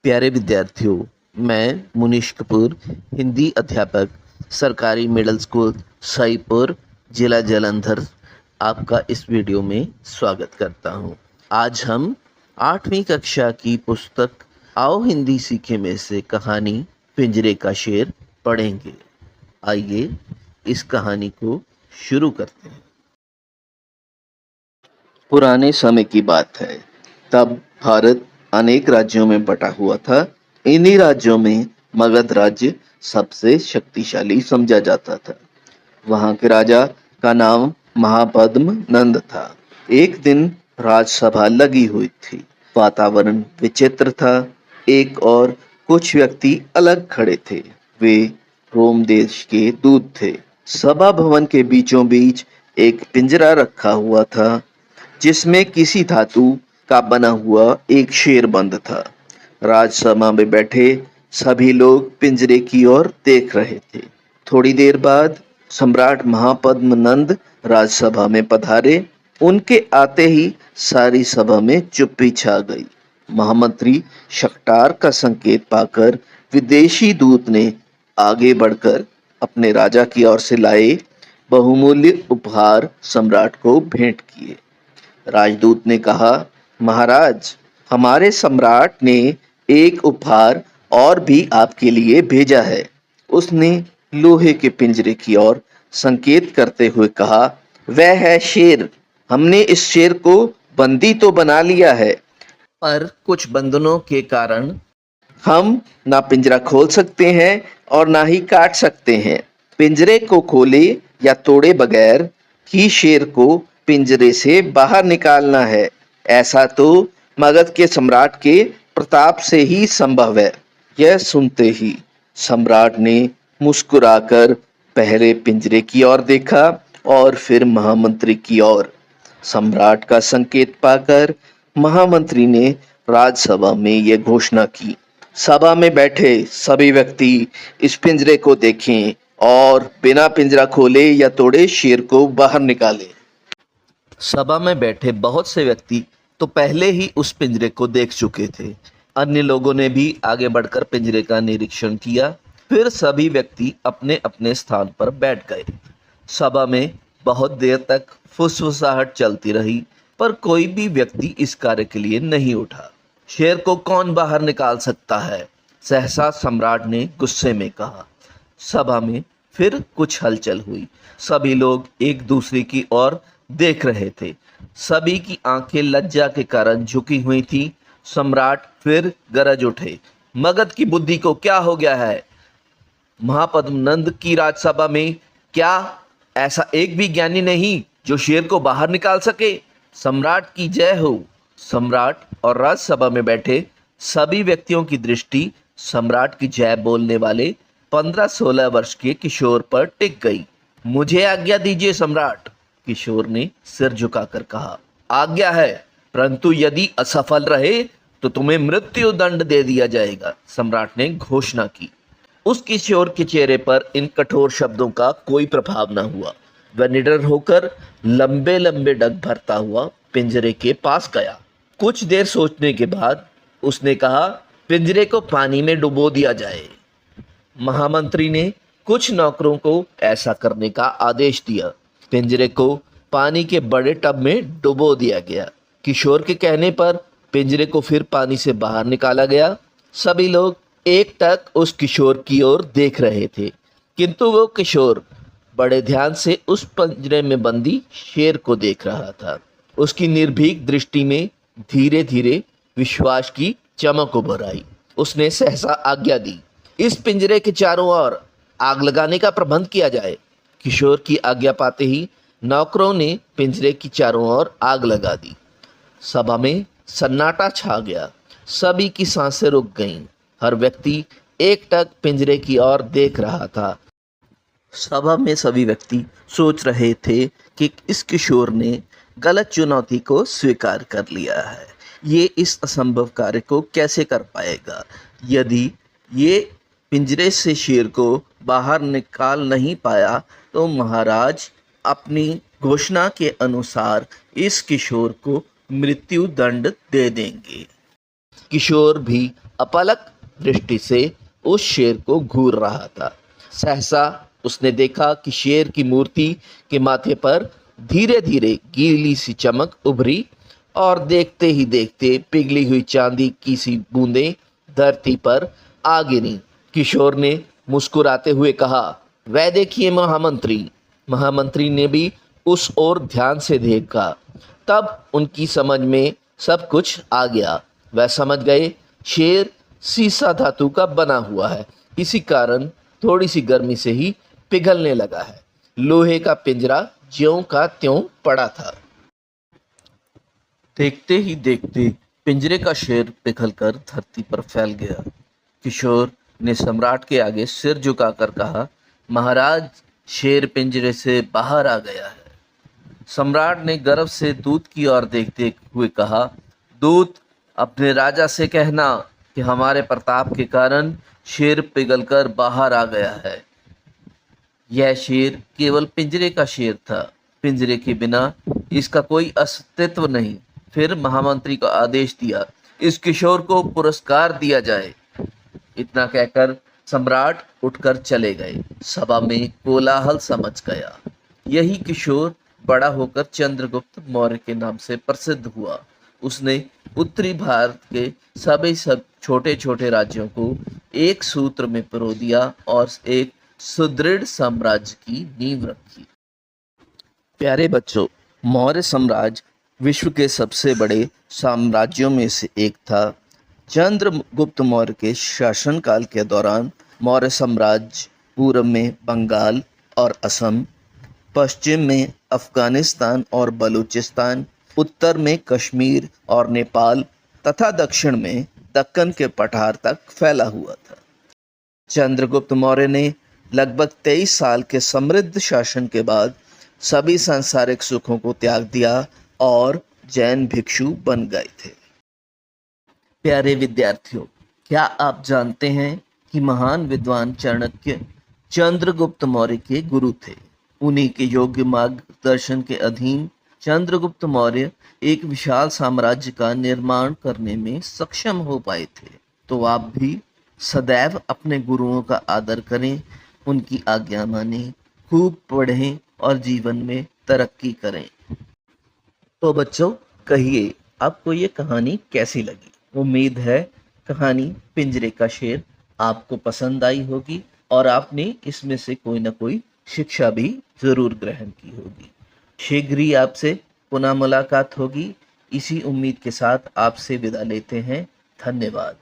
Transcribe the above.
प्यारे विद्यार्थियों, मैं मुनीश कपूर, हिंदी अध्यापक, सरकारी मिडिल स्कूल सईपुर, जिला जालंधर, आपका इस वीडियो में स्वागत करता हूं। आज हम 8वीं कक्षा की पुस्तक आओ हिंदी सीखे में से कहानी पिंजरे का शेर पढ़ेंगे। आइए इस कहानी को शुरू करते हैं। पुराने समय की बात है। तब भारत अनेक राज्यों में बटा हुआ था। इन्हीं राज्यों में मगध राज्य सबसे शक्तिशाली समझा जाता था। वहां के राजा का नाम महापद्म नंद था। एक दिन राजसभा लगी हुई थी। वातावरण विचित्र था। एक और कुछ व्यक्ति अलग खड़े थे। वे रोम देश के दूत थे। सभा भवन के बीचों बीच एक पिंजरा रखा हुआ था, जिसमें किसी धातु का बना हुआ एक शेर बंद था। राजसभा में बैठे सभी लोग पिंजरे की ओर देख रहे थे। थोड़ी देर बाद सम्राट महापद्म नंद राजसभा में पधारे। उनके आते ही सारी सभा में चुप्पी छा गई। महामंत्री शक्टार का संकेत पाकर विदेशी दूत ने आगे बढ़कर अपने राजा की ओर से लाए बहुमूल्य उपहार सम्राट को भेंट किए। राजदूत ने कहा, महाराज, हमारे सम्राट ने एक उपहार और भी आपके लिए भेजा है। उसने लोहे के पिंजरे की ओर संकेत करते हुए कहा, वह है शेर। हमने इस शेर को बंदी तो बना लिया है, पर कुछ बंधनों के कारण हम ना पिंजरा खोल सकते हैं और ना ही काट सकते हैं। पिंजरे को खोले या तोड़े बगैर ही शेर को पिंजरे से बाहर निकालना है। ऐसा तो मगध के सम्राट के प्रताप से ही संभव है। यह सुनते ही सम्राट ने मुस्कुराकर पहले पिंजरे की ओर देखा और फिर महामंत्री की ओर। सम्राट का संकेत पाकर महामंत्री ने राजसभा में यह घोषणा की, सभा में बैठे सभी व्यक्ति इस पिंजरे को देखें और बिना पिंजरा खोले या तोड़े शेर को बाहर निकालें। सभा में बैठे बहुत से व्यक्ति तो पहले ही उस पिंजरे को देख चुके थे। अन्य लोगों ने भी आगे बढ़कर पिंजरे का निरीक्षण किया। फिर सभी व्यक्ति अपने अपने स्थान पर बैठ गए। सभा में बहुत देर तक फुसफुसाहट चलती रही, पर कोई भी व्यक्ति इस कार्य के लिए नहीं उठा। शेर को कौन बाहर निकाल सकता है? सहसा सम्राट ने गुस्से में कहा। सभा में फिर कुछ हलचल हुई। सभी लोग एक दूसरे की ओर देख रहे थे। सभी की आंखें लज्जा के कारण झुकी हुई थी। सम्राट फिर गरज उठे, मगध की बुद्धि को क्या हो गया है? महापद्म नंद की राजसभा में क्या ऐसा एक भी ज्ञानी नहीं जो शेर को बाहर निकाल सके? सम्राट की जय हो। सम्राट और राजसभा में बैठे सभी व्यक्तियों की दृष्टि सम्राट की जय बोलने वाले 15-16 वर्ष के किशोर पर टिक गई। मुझे आज्ञा दीजिए सम्राट, किशोर ने सिर झुकाकर कहा। आज्ञा है, परंतु यदि असफल रहे तो तुम्हें मृत्यु दंड दे दिया जाएगा, सम्राट ने घोषणा की। उस किशोर के चेहरे पर इन कठोर शब्दों का कोई प्रभाव न हुआ। वह निडर होकर लंबे लंबे डग भरता हुआ पिंजरे के पास गया। कुछ देर सोचने के बाद उसने कहा, पिंजरे को पानी में डुबो दिया जाए। महामंत्री ने कुछ नौकरों को ऐसा करने का आदेश दिया। पिंजरे को पानी के बड़े टब में डुबो दिया गया। किशोर के कहने पर पिंजरे को फिर पानी से बाहर निकाला गया। सभी लोग एकटक उस किशोर की ओर देख रहे थे, किंतु वो किशोर बड़े ध्यान से उस पिंजरे में बंदी शेर को देख रहा था। उसकी निर्भीक दृष्टि में धीरे धीरे विश्वास की चमक उभर आई। उसने सहसा आज्ञा दी, इस पिंजरे के चारों ओर आग लगाने का प्रबंध किया जाए। किशोर की आज्ञा पाते ही नौकरों ने पिंजरे की चारों ओर आग लगा दी। सभा में सन्नाटा छा गया। सभी की सांसें रुक गईं। हर व्यक्ति एकटक पिंजरे की ओर देख रहा था। सभा में सभी व्यक्ति सोच रहे थे कि इस किशोर ने गलत चुनौती को स्वीकार कर लिया है। ये इस असंभव कार्य को कैसे कर पाएगा? यदि ये पिंजरे से शेर को बाहर निकाल नहीं पाया तो महाराज अपनी घोषणा के अनुसार इस किशोर को मृत्यु दंड दे देंगे। किशोर भी अपलक दृष्टि से उस शेर को घूर रहा था। सहसा उसने देखा कि शेर की मूर्ति के माथे पर धीरे धीरे गीली सी चमक उभरी और देखते ही देखते पिघली हुई चांदी की सी बूंदें धरती पर आ गिरी। किशोर ने मुस्कुराते हुए कहा, वह देखिए महामंत्री। महामंत्री ने भी उस ओर ध्यान से देखा। तब उनकी समझ में सब कुछ आ गया। वह समझ गए शेर सीसा धातु का बना हुआ है, इसी कारण थोड़ी सी गर्मी से ही पिघलने लगा है। लोहे का पिंजरा ज्यों का त्यों पड़ा था। देखते ही देखते पिंजरे का शेर पिघलकर धरती पर फैल गया। किशोर ने सम्राट के आगे सिर झुकाकर कहा, महाराज, शेर पिंजरे से बाहर आ गया है। सम्राट ने गर्व से दूत की ओर देखते हुए कहा, दूत, अपने राजा से कहना कि हमारे प्रताप के कारण शेर पिघलकर बाहर आ गया है। यह शेर केवल पिंजरे का शेर था, पिंजरे के बिना इसका कोई अस्तित्व नहीं। फिर महामंत्री को आदेश दिया, इस किशोर को पुरस्कार दिया जाए। इतना कहकर सम्राट उठकर चले गए। सभा में कोलाहल समझ गया। यही किशोर बड़ा होकर चंद्रगुप्त मौर्य के नाम से प्रसिद्ध हुआ। उसने उत्तरी भारत के सब छोटे छोटे राज्यों को एक सूत्र में पिरो दिया और एक सुदृढ़ साम्राज्य की नींव रखी। प्यारे बच्चों, मौर्य साम्राज्य विश्व के सबसे बड़े साम्राज्यों में से एक था। चंद्रगुप्त मौर्य के शासनकाल के दौरान मौर्य साम्राज्य पूर्व में बंगाल और असम, पश्चिम में अफगानिस्तान और बलूचिस्तान, उत्तर में कश्मीर और नेपाल तथा दक्षिण में दक्कन के पठार तक फैला हुआ था। चंद्रगुप्त मौर्य ने लगभग 23 साल के समृद्ध शासन के बाद सभी सांसारिक सुखों को त्याग दिया और जैन भिक्षु बन गए थे। प्यारे विद्यार्थियों, क्या आप जानते हैं कि महान विद्वान चाणक्य चंद्रगुप्त मौर्य के गुरु थे? उन्हीं के योग्य मार्गदर्शन के अधीन चंद्रगुप्त मौर्य एक विशाल साम्राज्य का निर्माण करने में सक्षम हो पाए थे। तो आप भी सदैव अपने गुरुओं का आदर करें, उनकी आज्ञा मानें, खूब पढ़ें और जीवन में तरक्की करें। तो बच्चों, कहिए आपको ये कहानी कैसी लगी? उम्मीद है कहानी पिंजरे का शेर आपको पसंद आई होगी और आपने इसमें से कोई ना कोई शिक्षा भी जरूर ग्रहण की होगी। शीघ्र ही आपसे पुनः मुलाकात होगी। इसी उम्मीद के साथ आपसे विदा लेते हैं। धन्यवाद।